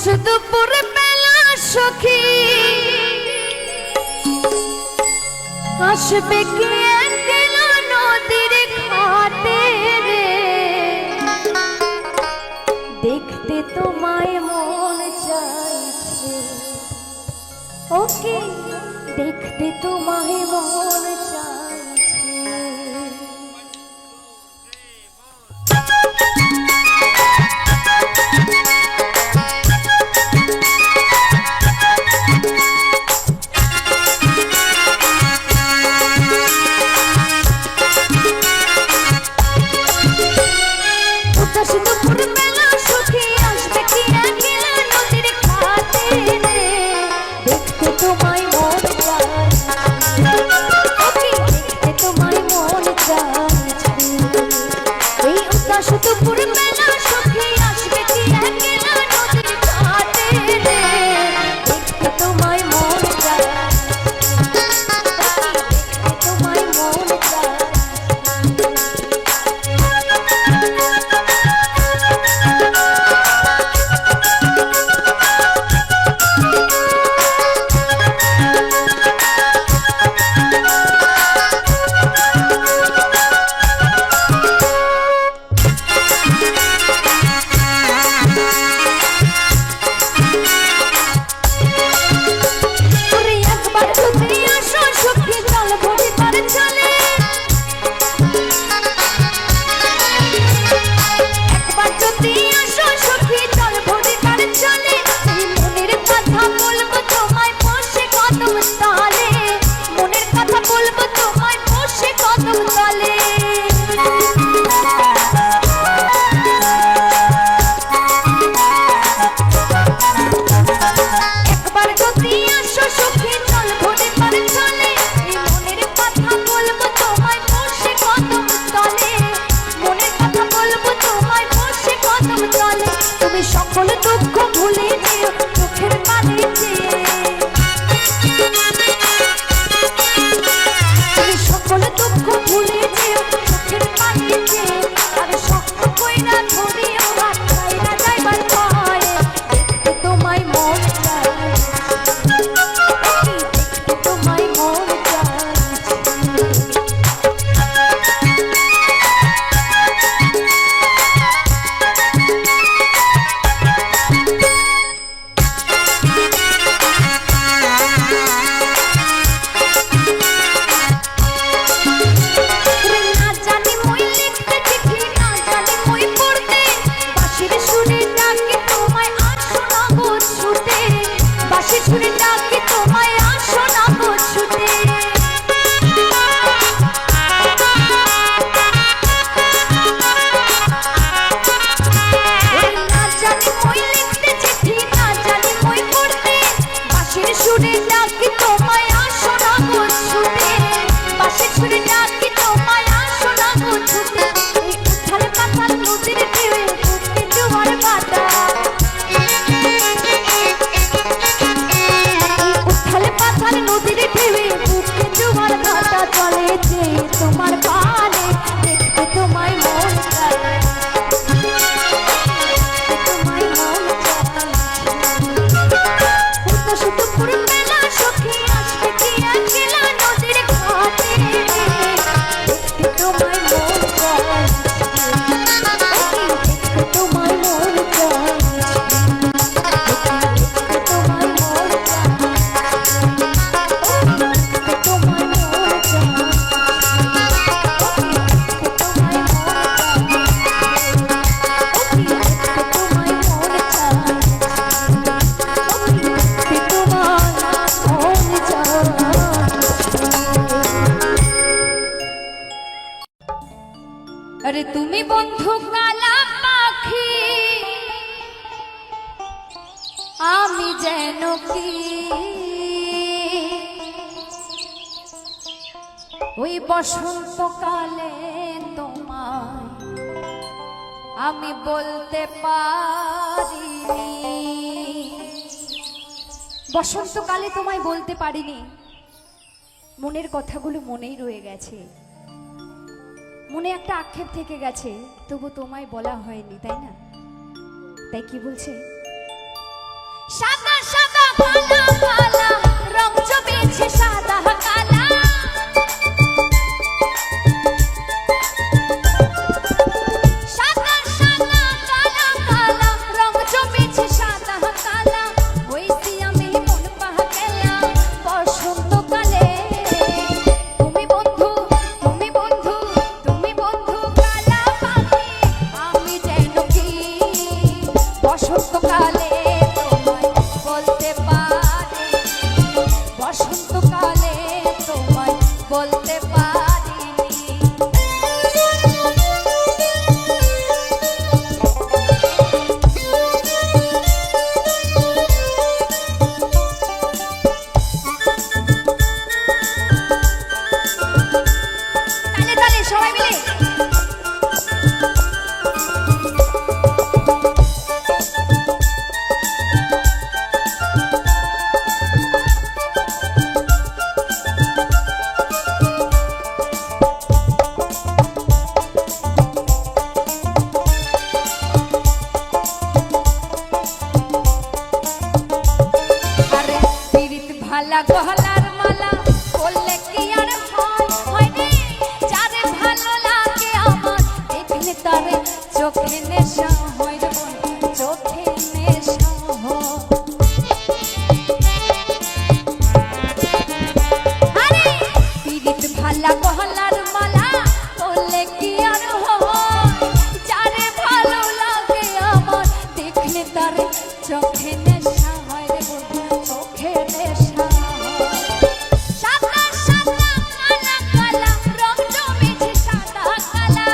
শুধু পুরে বেলা সখী আসবে কি একলা নদীর ঘাটে রে, দেখতে তোমায় মন চাইছে, ওকে দেখতে তোমায় মন চাইছে। अरे तुम्हें बंधु काला पाखी आमी जेनो की ওই বসন্তকালে তোমায় আমি বলতে পারিনি, বসন্তকালে তোমায় বলতে পারিনি, মনের কথাগুলো মনেই রয়ে গেছে, মনে একটা আক্ষেপ থেকে গেছে, তবু তোমায় বলা হয়নি, তাই না? তাই কি বলছে, সাদা সাদা কালা কালা রং জমেছে সাদা কালা সাদা সাদা কালা কালা রং জমেছে সাদা কালা হইছি আমি মন পাগলা বসন্তকালে তুমি বন্ধু তুমি বন্ধু তুমি বন্ধু কালা পাখি আমি যেন কি বসন্তকালে তোমায় বলতে পারি বসন্তকালে তোমায় বলতে পারিনি তালে তালে সবাই মিলে আরে পিরিত ভালা গহলার মালা বললে কি আর হয় রে যারে ভালো লাগে আমার দেখলে তারে চোখে নেশা হয় রে বোন চোখে নেশা হয় আরে পিরিত ভালা গহলার মালা বললে কি আর হয় যারে ভালো লাগে আমার দেখলে তারে চোখে নেশা হয় রে বোন চোখে নেশা হয় সাদা সাদা কালা কালা রং জমেছে সাদা কালা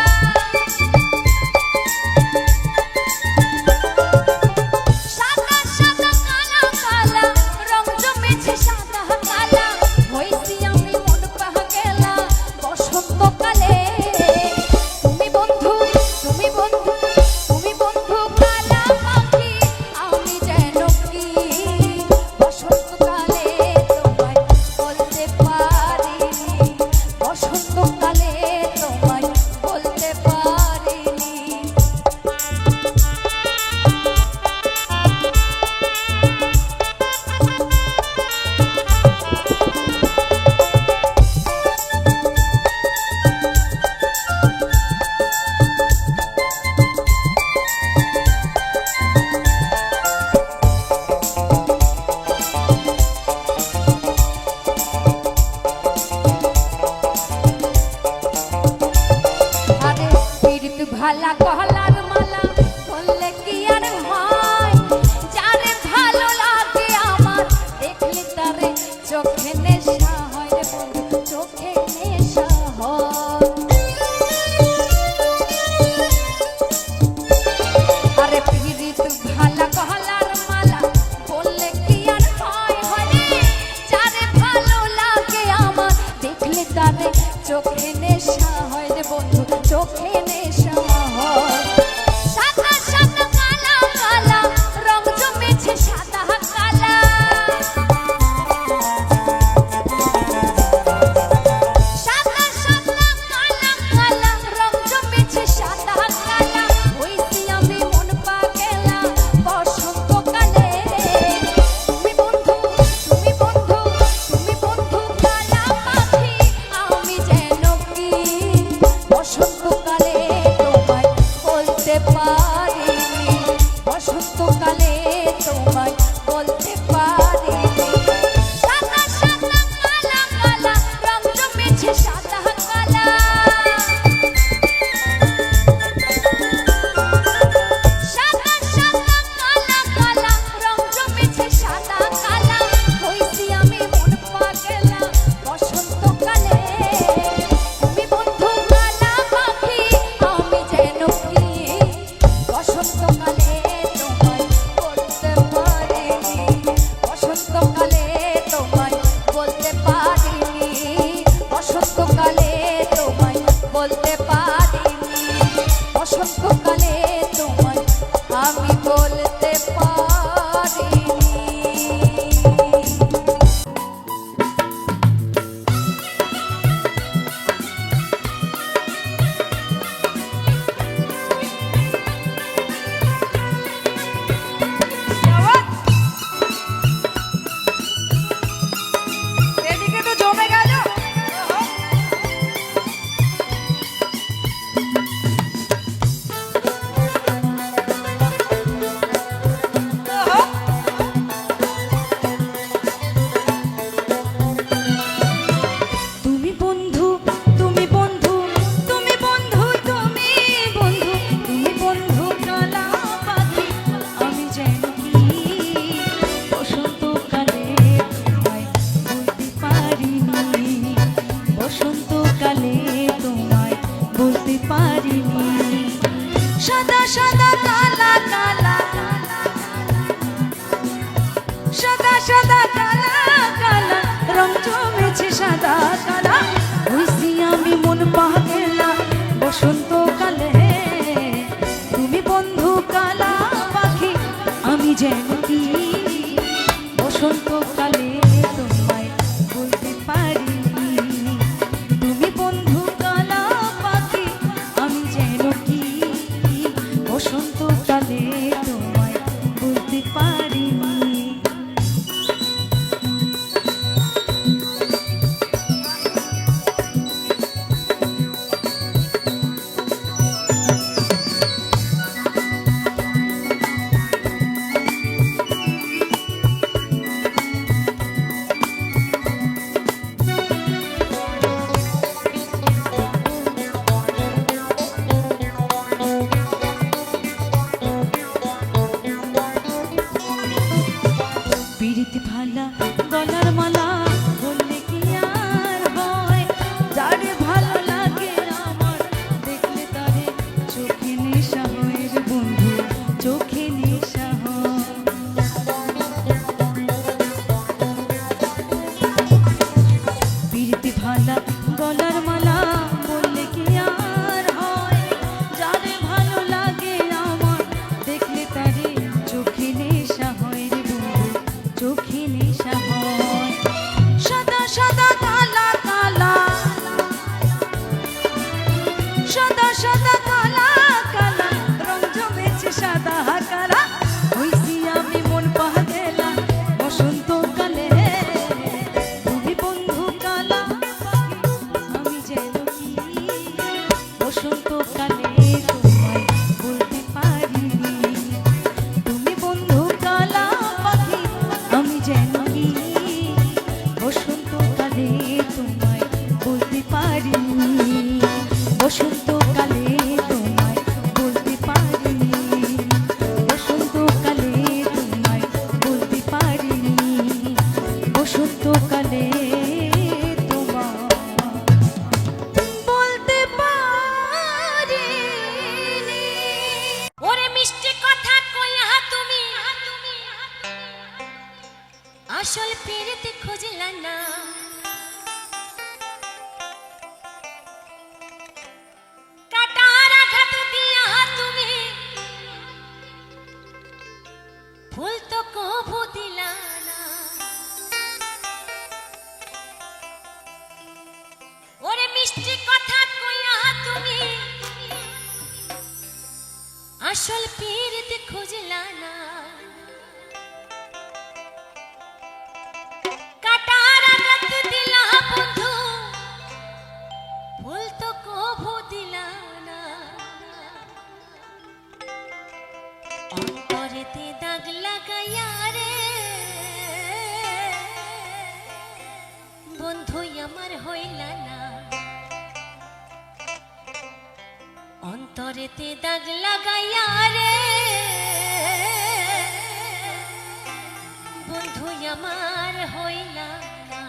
মালা গলার মালা বললে কি আর হয় যারে ভালো লাগে আমার দেখলে তারে চোখে নেশা হয় রে বন্ধু চোখে নেশা হয় সাদা সাদা কালা কালা সাদা সাদা কালা কালা রং জমেছে সাদা কালা হইছি আমি মন পাগলা বসন্তকালে তুমি বন্ধু কালা আমি যেন কি বসন্তকালে তোমায় বলতে পারিনি তুমি বন্ধু কালা পাখি আমি যেন কি বসন্তকালে তোমায় বলতে পারিনি বসন্তকালে তোমায় বলতে পারিনি বসন্তকালে তোমায় বলতে পারিনি বসন্তকালে তোমায় বলতে পারিনি ওরে মিষ্টি কথা কইয়া তুমি আসল পেরেতে খুঁজলা না কাটার আঘাত দিয়া তুমি ফুল তো কভু দিলা না ওরে মিষ্টি কথা কইয়া তুমি আসল পেরেতে খুঁজলা না কাটার আঘাত দিলা বন্ধু ফুল তো কভু দিলা না অন্তরেতে দাগ লাগাইয়া রে বন্ধু আমার হইলা না অন্তরেতে দাগ লাগাইয়া রে বন্ধু আমার হইলা না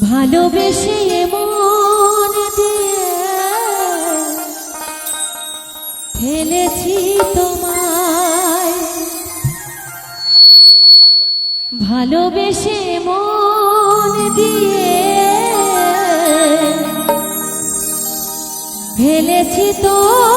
ভালোবেসে মন দিয়ে ফেলেছি তোমায়, ভালোবেসে মন দিয়ে ফেলেছি তোমায়।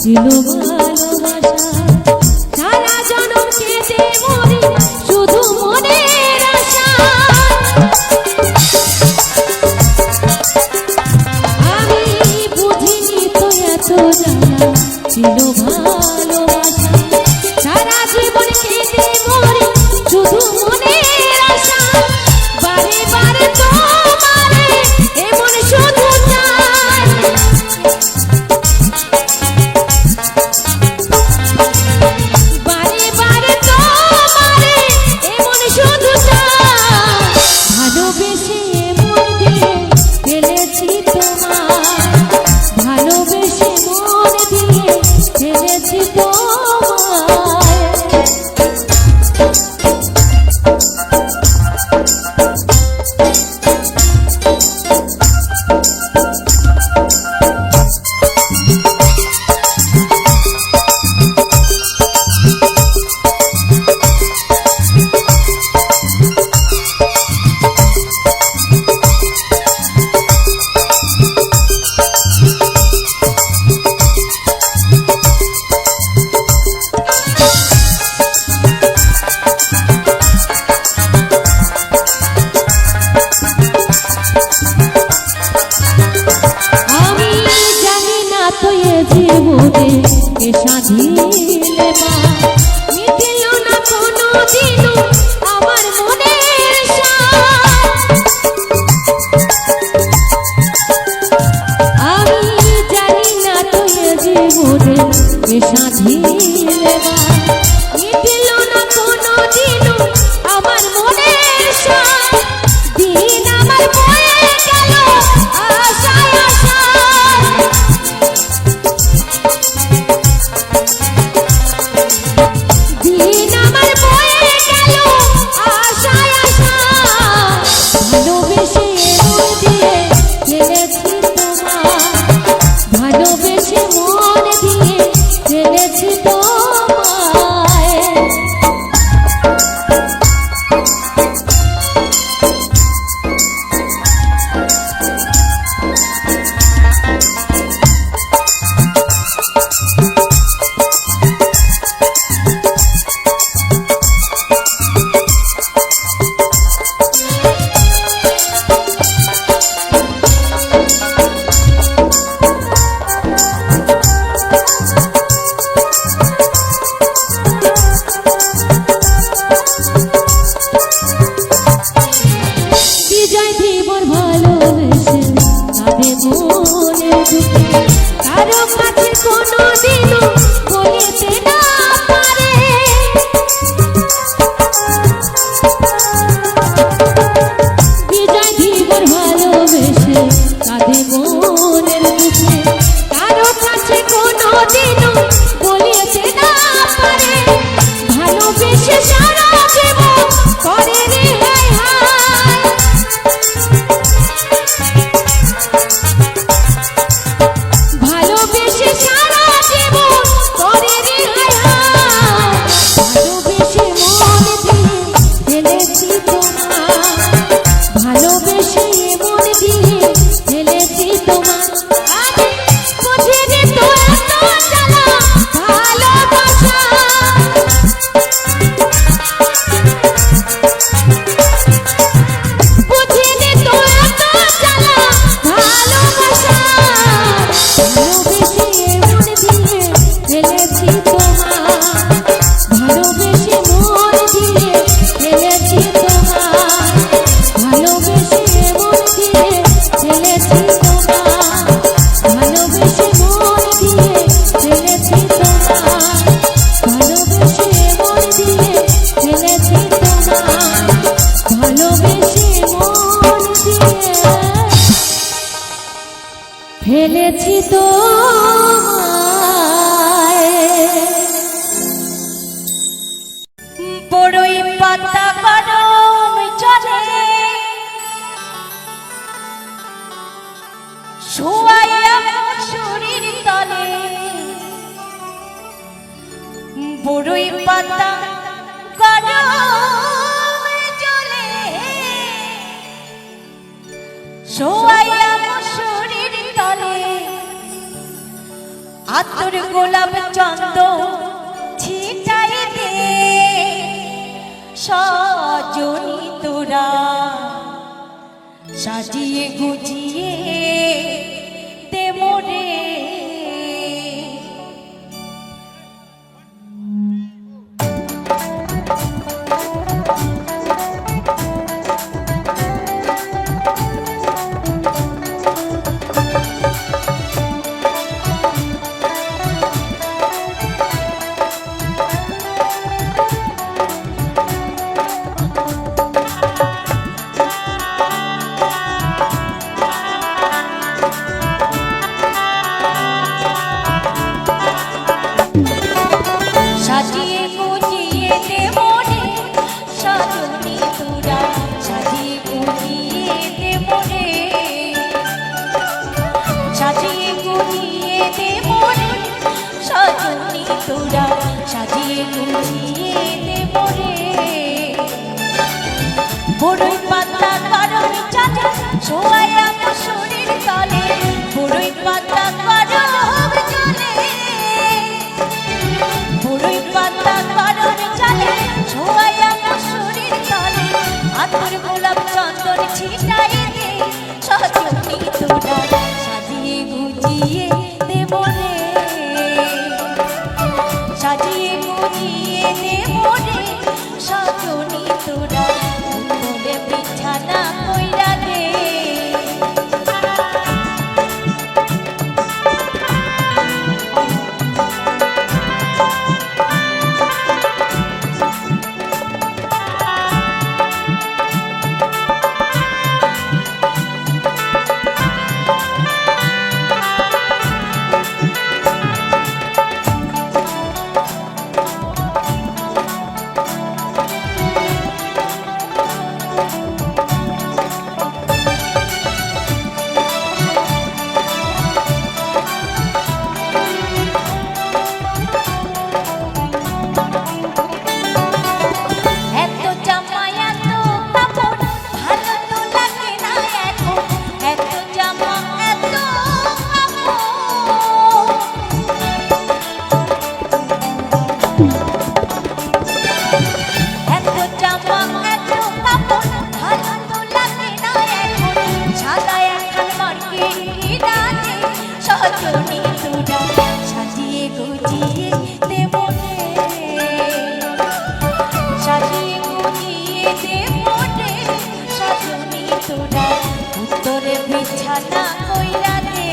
ছিল ভালোবাসা সারা জনম কেটে মরি শুধু মনের আশা। আমি বুঝিনি তো এত জানা ছিল ভালোবাসা সারা জীবন কেটে মরি শুধু মনের আশা। বারে বারে তোমারে এমন শুধু চাই, ভালোবেসে মন দিয়ে ফেলেছি তোমায়, ভালোবেসে মন দিয়ে ফেলেছি তোমায়। জীবনে কে সাধিলে মা মিটিল না কোনো দিনও আমার মনের সাথ। আমি জানি না তো এ জীবনে কে সাধিলে মা মিটিল না কোনো দিনও আমার মনের সাথ। দিন আমার বয়ে গেল আশায় আশায়, দিন আমার বয়ে গেল আশায় আশায়। ভালোবেসে মন দিয়ে ফেলেছি তোমায়, ভালোবেসে মন দিয়ে ফেলেছি তোমায়। ভালোবেসে মন দিয়ে ফেলেছি তোমায়, ভালোবেসে মন দিয়ে ফেলেছি তোমায়, ভালোবেসে মন দিয়ে ফেলেছি তোমায়, ভালোবেসে মন দিয়ে ফেলেছি তোমায়। বড়ই পাতা গরম জলে শোয়াইয়া মশুরির তলে, বড়ই পাতা গরম জলে শোয়াইয়া মশুরির তলে, আতর গোলাপ চন্দন ছিটাই দে সজনী তোরা, সাজিয়ে গুজিয়ে দে মোরে। সাজিয়ে গুজিয়ে দে মোরে সজনী তোরা, সাজিয়ে গুজিয়ে দে মোরে, সাজিয়ে গুজিয়ে দে মোরে সজনী তোরা, সাজিয়ে গুজিয়ে দে মোরে। বড়ই পাতা গরম জলে শোয়াইয়া মশুরির তলে, বড়ই পাতা গরম জলে, বড়ই পাতা গরম জলে শোয়াইয়া মশুরির তলে, আতর গোলাপ চন্দন ছিটাই দে সজনী তোরা, সাজিয়ে গুজিয়ে দে মোরে, সাজিয়ে গুজিয়ে দে মোরে সজনী তোরা, উত্তরে বিছানা কইরা দে। বিছানা কইরা দে।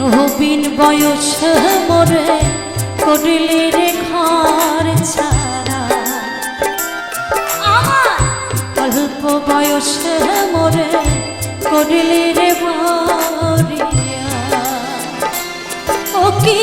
নবীন বয়স মোরে করিলি রে ঘর ছাড়া, আমার অল্প বয়স মোরে করিলি রে বরিয়া। ও কি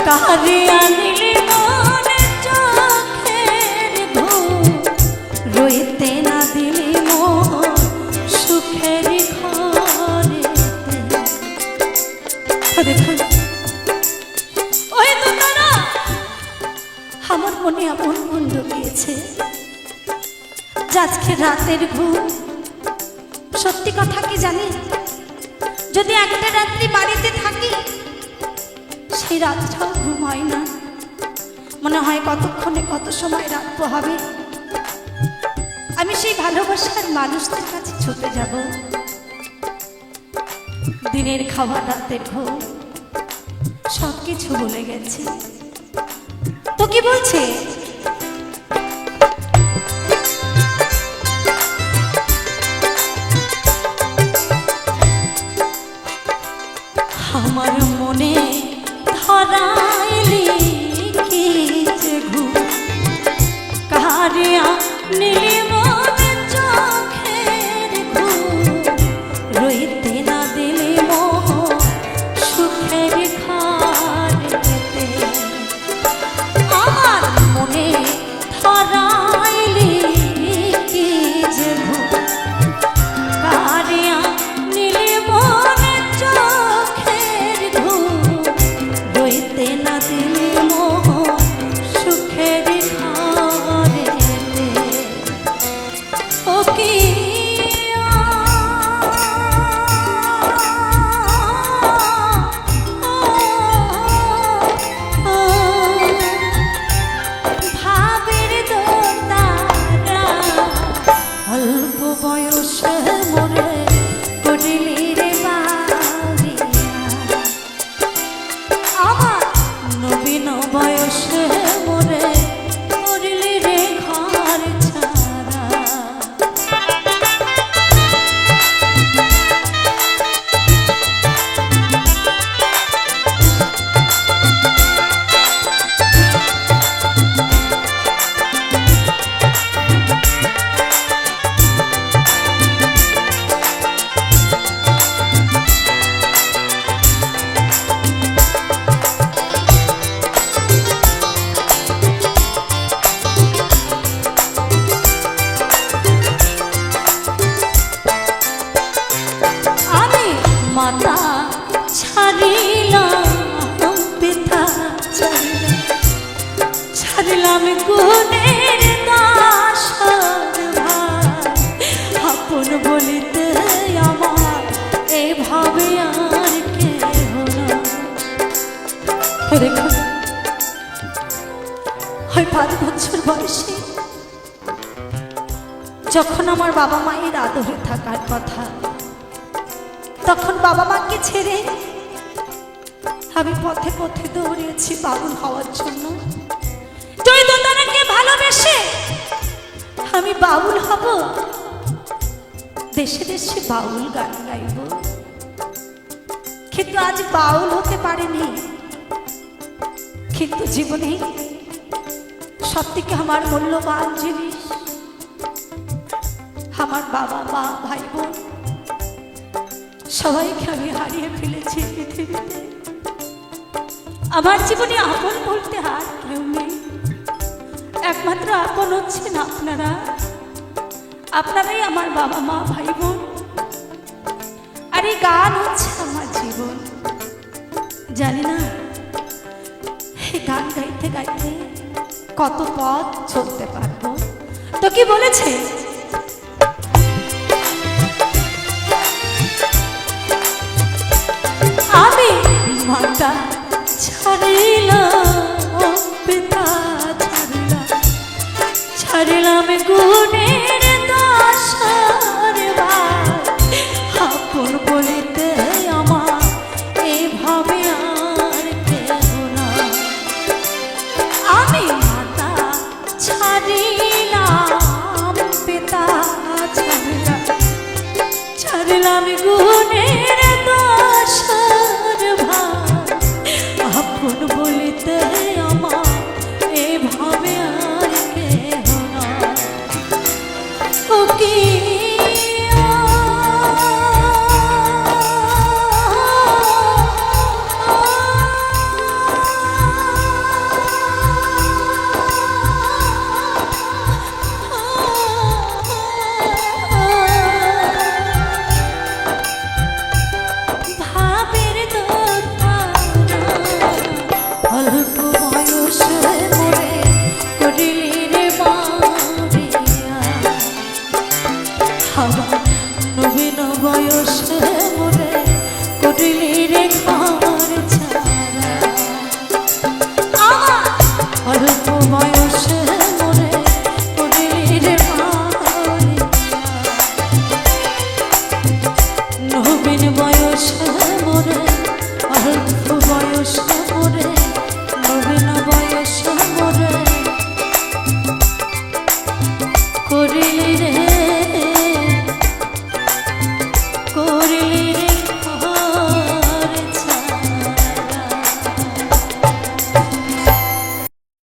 কারে আনিলি মনে চোখের ঘুম, রইতে না দিলি মন সুখের ঘরে। ওই তো তারা আমার মনে এমন মন ঢুকিয়েছে, আজকে রাতের ঘুম। সত্যি কথা কি জানি, যদি একটা রাত্রি বাড়িতে থাকি সেই রাতটাও ঘুম হয় না। মনে হয় কতক্ষণে কত সময় রাত পোহাবে, আমি সেই ভালোবাসার মানুষদের কাছে ছুটে যাব। দিনের খাওয়া রাতের ঘুম সব কিছু ভুলে গেছি। তো কি বলছে, আমার মনে ধরাইলি কি যে ঘুম, কারে আনিলি মনে চোখের ঘুম, রইতে না দিলি মোর সুখের ঘরেতে। আমার মনে ধরাইলি কি যে ঘুম, কারে আনিলি মনে চোখের ঘুম, রইতে না দিলি মোর সুখের ঘরেতে। ও কি ভাবের দোতারা, অল্প বয়সে মোরে করিলি রে বাড়িয়া। আমার নবীন বয়সে মোরে করিলি রে ঘর ছাড়া। আমি মাতা ছাড়িলাম, পিতা ছাড়িলাম গুণের দাসর ভাই, আপন বলিতে আমার এভাবে আর কেহ না। দেখো ওই 5 বছর বয়সে যখন আমার বাবা মায়ের আদরে থাকার কথা, তখন বাবা মাকে ছেড়ে আমি পথে পথে দৌড়িয়েছি বাবুল হওয়ার জন্য। তুই তো তারাকে ভালোবেসে আমি বাবুল হব, দেশে দেশে বাউল গান গাইব, কিন্তু আজ বাউল হতে পারেনি। কিন্তু জীবনে সব থেকে আমার মূল্যবান জিনিস আমার বাবা মা ভাই বোন সবাইকে আমি হারিয়ে ফেলেছি পৃথিবীতে। আমার জীবনে আপন বলতে আর কেউ নেই, একমাত্র আপন হচ্ছেন আপনারা। আপনারাই আমার বাবা মা ভাই বোন, আর এই গান হচ্ছে আমার জীবন। জানি না এই গান গাইতে গাইতে কত পথ চলতে পারবো। তো কি বলেছে, আমি মাতা ছাড়িলাম পিতা ছাড়িলাম, ছাড়িলাম গুণের দশার ভার, আপন বলিতে আমার এভাবে আর কেহ না। আমি মাতা ছাড়িলাম পিতা ছাড়িলাম, ছাড়িলাম গুণ